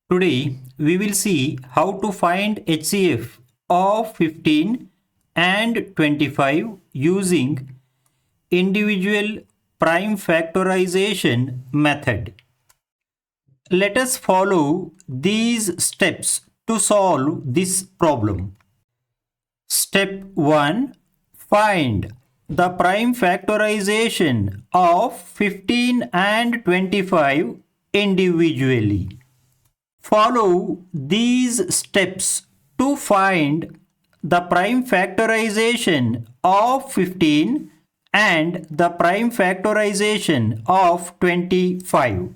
Today we will see how to find HCF of 15 and 25 using individual prime factorization method. Let us follow these steps to solve this problem. Step 1. Find the prime factorization of 15 and 25 individually. Follow these steps to find the prime factorization of 15 and the prime factorization of 25.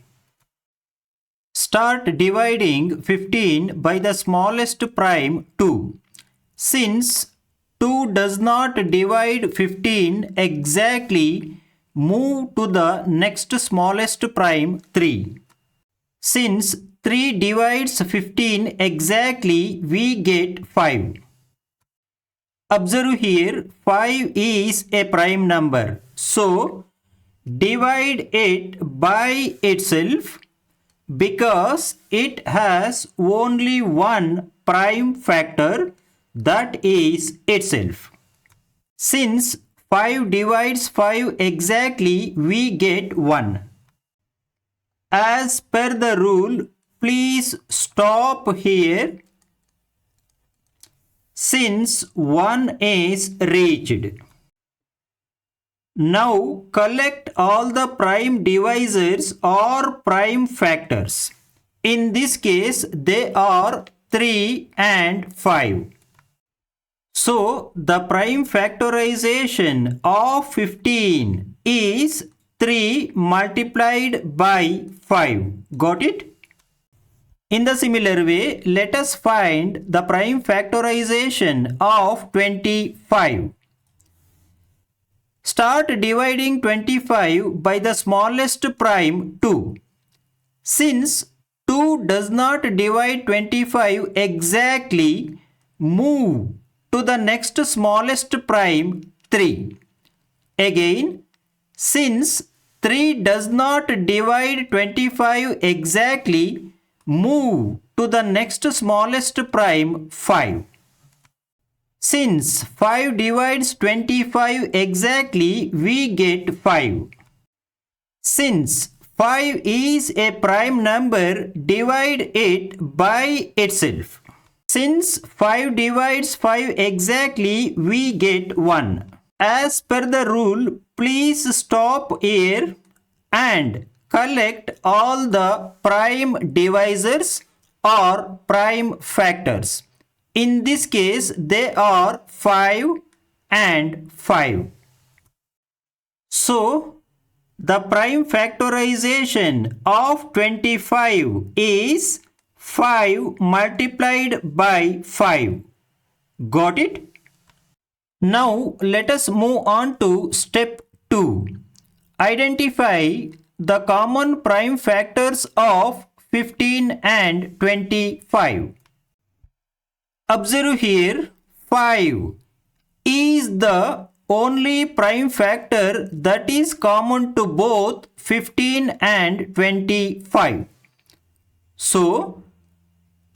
Start dividing 15 by the smallest prime 2. Since 2 does not divide 15 exactly, move to the next smallest prime 3. Since 3 divides 15 exactly, we get 5. Observe here, 5 is a prime number. So, divide it by itself because it has only one prime factor, that is itself. Since 5 divides 5 exactly, we get 1. As per the rule, please stop here since 1 is reached. Now collect all the prime divisors or prime factors. In this case, they are 3 and 5. So the prime factorization of 15 is 3 multiplied by 5. Got it? In the similar way, let us find the prime factorization of 25. Start dividing 25 by the smallest prime 2. Since 2 does not divide 25 exactly, move to the next smallest prime 3. Again, since 3 does not divide 25 exactly, move to the next smallest prime 5. Since 5 divides 25 exactly, we get 5. Since 5 is a prime number, divide it by itself. Since 5 divides 5 exactly, we get 1. As per the rule, please stop here and collect all the prime divisors or prime factors. In this case, they are 5 and 5. So, the prime factorization of 25 is 5 multiplied by 5. Got it? Now, let us move on to step 2. Identify the common prime factors of 15 and 25. Observe here, 5 is the only prime factor that is common to both 15 and 25. So,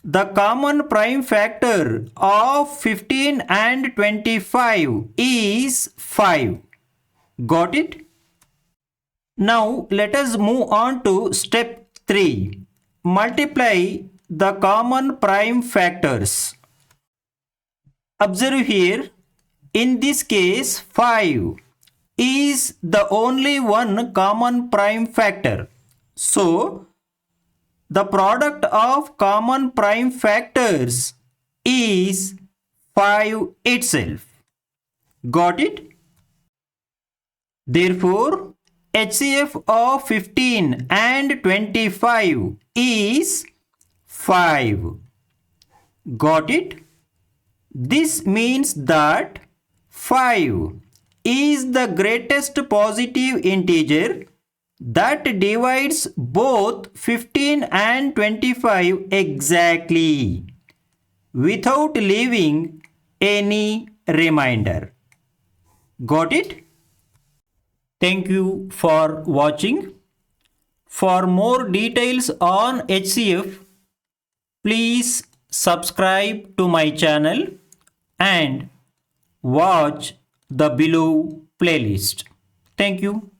the common prime factor of 15 and 25 is 5. Got it? Now, let us move on to step 3. Multiply the common prime factors. Observe here, in this case 5 is the only one common prime factor. So, the product of common prime factors is 5 itself. Got it? Therefore, HCF of 15 and 25 is 5. Got it? This means that 5 is the greatest positive integer that divides both 15 and 25 exactly without leaving any remainder. Got it? Thank you for watching. For more details on HCF, Please subscribe to my channel and watch the below playlist. Thank you.